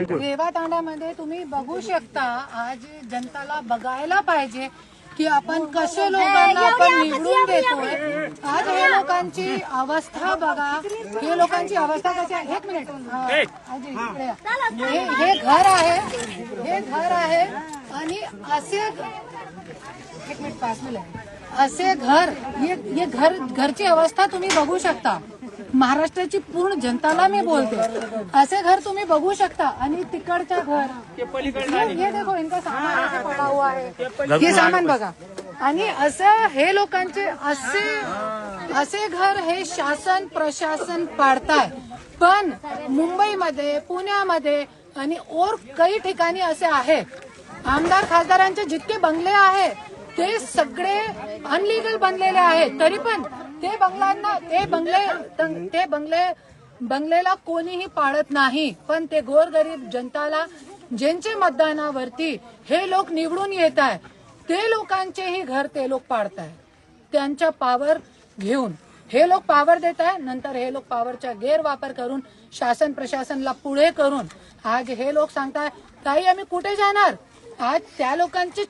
रेवा तांड्यामध्ये तुम्ही बघू शकता, आज जनताला बघायला पाहिजे की आपण कसे लोकांना आपण निवडून देतोय. आज हे लोकांची अवस्था बघा, हे लोकांची अवस्था कशी आहे. एक मिनिट, आजी इकडे या. हे घर आहे, हे घर आहे आणि असे एक मिनिट 5 मिनिट असे घर, ये घरची अवस्था तुम्ही बघू शकता. महाराष्ट्राची पूर्ण जनताला मी बोलते, असे घर तुम्ही बघू शकता. आणि तिकडच्या घर हे देखो, इनका सामान असे पडा हुआ आहे, हे सामान बघा. आणि असं हे लोकांचे असे घर हे शासन प्रशासन पाडताय. पण मुंबईमध्ये, पुण्यामध्ये आणि और काही ठिकाणी असे आहे, आमदार खासदारांचे जितके बंगले आहेत ते सगळे अनलिगल बनलेले आहेत. तरी पण ते बंगलेला कोणीही पाळत नाही. पण ते गोरगरीब जनताला, ज्यांचे मतदानावरती हे लोक निवडून येत आहे, ते लोकांचेही घर ते लोक पाडताय. त्यांच्या पावर घेऊन हे लोक पावर देत आहे. नंतर हे लोक पावरचा गैरवापर करून शासन प्रशासनला पुढे करून आज हे लोक सांगताय, ताई आम्ही कुठे जाणार. आज त्या लोकांची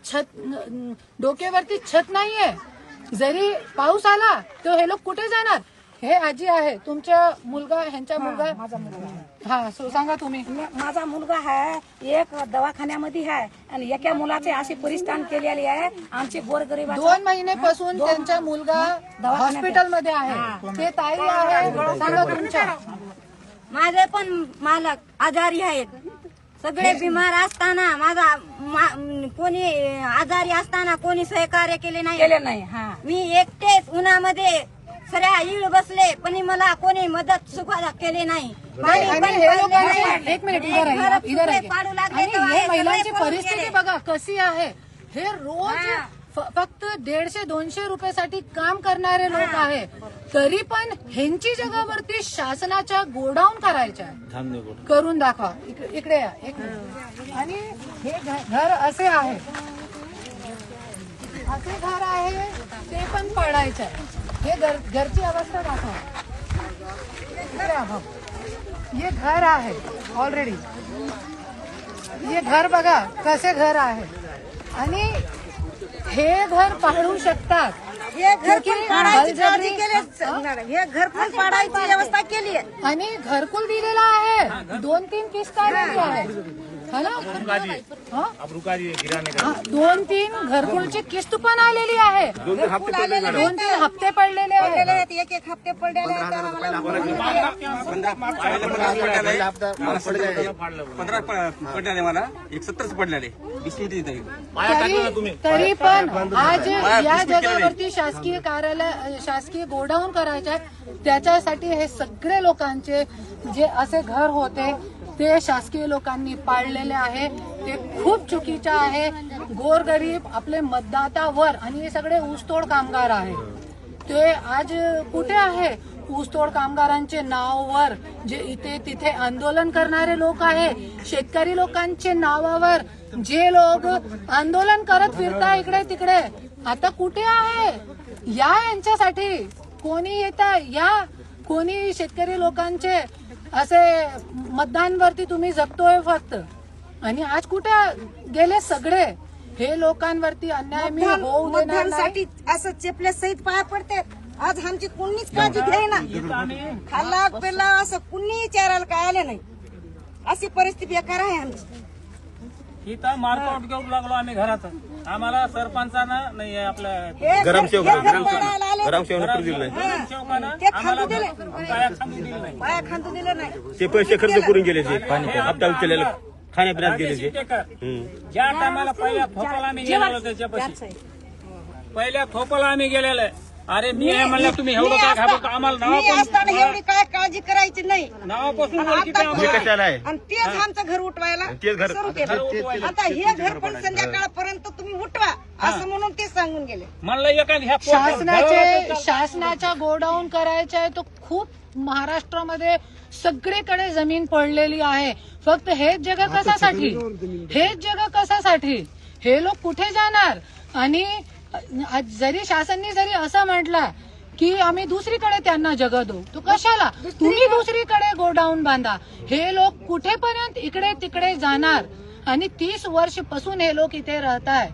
डोक्यावरती छत नाहीये. जरी पाऊस आला तर हे लोक कुठे जाणार. हे आजी आहे, तुमच्या मुलगा, ह्यांचा मुलगा, माझा मुलगा. हा, सांगा तुम्ही. माझा मुलगा आहे, एक दवाखान्यामध्ये आहे आणि एका मुलाची अशी परिस्थिती केलेली आहे. आमची गोरगरीब 2 महिन्यापासून त्यांचा मुलगा हॉस्पिटलमध्ये आहे. ते ताई आहे, सांगा तुमच्या. माझे पण मालक आजारी आहेत, सगळे बिमार असताना कोणी आजारी असताना कोणी सहकार्य केले नाही. मी एकटेच उन्हामध्ये सगळ्या इळ बसले, पण मला कोणी मदत सुखादा केले नाही. एक मिनिट, इधर हे महिलांची परिस्थिती बघा कशी आहे. हे रोज फक्त 150-200 रुपयासाठी काम करणारे लोक आहे. तरी पण ह्यांची जगावरती शासनाच्या गोडाऊन करायच्या, करून दाखवा. इकडे या एक मिनिट. आणि हे घर असे आहे, असे घर आहे, ते पण पाडायचं आहे. हे घरची अवस्था दाखवा. हे घर आहे ऑलरेडी, हे घर बघा कसे घर आहे. आणि हे घर पाडू शकतात. हे घर पण पाडायची व्यवस्था केली आहे आणि घरकुल दिलेला आहे. 2-3 किस्त आलेली आहे, है ना. 2-3 घरकुलची किस्त पण आलेली आहे. 2-3 हप्ते पडलेले आहेत. एक हप्ते पडलेले आहेत. 15 पडलेले, मला 70 पडलेले. तरी पण आज या जगावरती शासकीय कार्यालय, शासकीय गोडाऊन करायचे, त्याच्यासाठी हे सगळे लोकांचे जे असे घर होते ते शासकीय लोकांनी पाळलेले आहे. ते खूप चुकीचं आहे. गोरगरीब आपले मतदातावर, आणि हे सगळे ऊसतोड कामगार आहे, ते आज कुठे आहे. ऊसतोड कामगारांचे नावावर जे इथे तिथे आंदोलन करणारे लोक आहे, शेतकरी लोकांचे नावावर जे लोक आंदोलन करत फिरता इकडे तिकडे, आता कुठे आहे. या यांच्यासाठी कोणी येता, या कोणी शेतकरी लोकांचे असे मतदानवरती तुम्ही जगतोय फक्त. आणि आज कुठे गेले सगळे. हे लोकांवरती अन्याय मी होऊ देणार नाही. असं चेपल्या सहित पाया पडते. आज आमची कुणीच काळजी घेईना. खाल्ला पेला असं कुणी विचारायला काय आले नाही. अशी परिस्थिती बेकार आहे आमची. इथं मार्कआउट घेऊन लागलो आम्ही घरात. आम्हाला सरपंचानं नाही आपलं पाया खांदू दिलं नाही. ते पैसे खर्च करून गेले, ते हप्ता उचललेला, खाण्यापिण्यात गेले. ज्या टायमाला पहिल्या थोपाला आम्ही गेलेलो, त्याच्यापाशी पहिल्या थोपाला आम्ही गेलेलो. अरे मी हे म्हणलं तुम्ही एवढं काय घाबरता. आम्हाला नावापासून एवढी काय काळजी करायची नाही. नावापासून आणि तेच आमचं घर उठवायला सुरू केलं. आता हे घर पण संध्याकाळपर्यंत तुम्ही उठवा असं म्हणून ते सांगून गेले. म्हणलं शासनाच्या गोडाऊन करायचं आहे. तो खूप महाराष्ट्रामध्ये सगळीकडे जमीन पडलेली आहे. फक्त हेच जग कशासाठी, हेच जग कशासाठी. हे लोक कुठे जाणार. आणि जरी शासनाने जरी असं म्हटलं की आम्ही दुसरीकडे त्यांना जगह देऊ. तो कशाला? तुम्ही दुसरीकडे गोडाऊन बांधा. हे लोक कुठेपर्यंत इकडे तिकडे जाणार आणि 30 वर्ष पासून हे लोक इथे राहत आहे.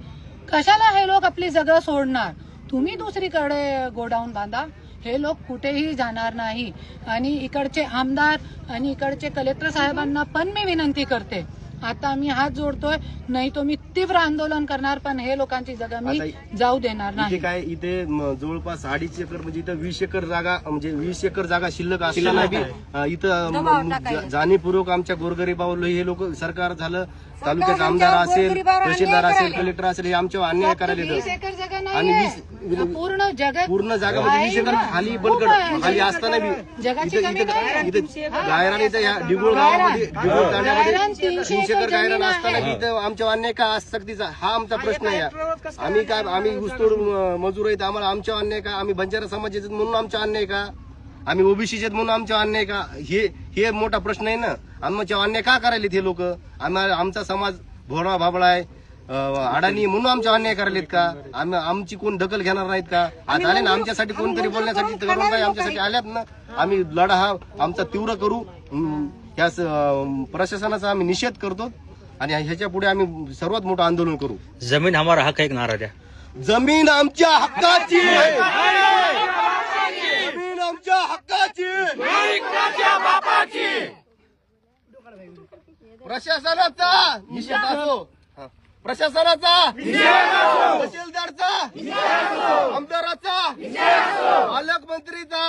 कशाला हे लोक आपली जगह सोडणार? तुम्ही दुसरीकडे गोडाऊन बांधा. हे लोक कुठेही जाणार नाही. आणि इकडचे आमदार आणि इकडचे कलेक्टर साहेबांना पण मी विनंती करते, आता मी हात जोडतोय, नाही तो मी तीव्र आंदोलन करणार, पण हे लोकांची जागा मी जाऊ देणार नाही. इथे काय, इथे जवळपास 2.5 एकर म्हणजे इथं 20 एकर जागा, म्हणजे 20 एकर जागा शिल्लक असताना बी इथं जाणीवपूर्वक आमच्या गोरगरिबावर हे लोक, सरकार झालं, तालुक्याचे आमदार असेल, तहसीलदार असेल, कलेक्टर असेल, हे आमच्यावर अन्याय करायला 20 एकर जागा आणि नाही, पूर्ण जगात पूर्ण जागा म्हणजे 20 एकर खाली बलगड खाली असताना बी जगाची इथं कमी नाही. इथं गायरान, इथं या डिगोळ गावामध्ये, डिगोळ तांड्यामध्ये 300 एकर गायरान असताना बी इथं आमच्या अन्याय का सक्तीचा, हा आमचा प्रश्न आहे. आम्ही काय, आम्ही ऊसतोड मजूर आहेत, आम्हाला आमच्या अन्याय का? आम्ही बंजारा समाजाचे म्हणून आमच्या अन्याय का? आम्ही ओबीसीचे म्हणून आमच्या अन्याय का? हे मोठा प्रश्न आहे ना. आमच्या अन्याय का करायलेत हे लोक? आमचा समाज भोळा भाबळा आहे, अडाणी म्हणून आमच्या अन्याय करायलेत का? आमची कोण दखल घेणार नाहीत का? आज आले ना आमच्यासाठी, कोणतरी बोलण्यासाठी करून काय आमच्यासाठी आल्यात ना. आम्ही लढा हा आमचा तीव्र करू. या प्रशासनाचा आम्ही निषेध करतो आणि ह्याच्या पुढे आम्ही सर्वात मोठं आंदोलन करू. जमीन हमारा हक है, एक नारा द्या. जमीन आमच्या हक्काची, जमीन आमच्या हक्काची, प्रशासनाचा निषेध असो, प्रशासनाचा, तहसीलदारचा, आमदाराचा, पालकमंत्रीचा.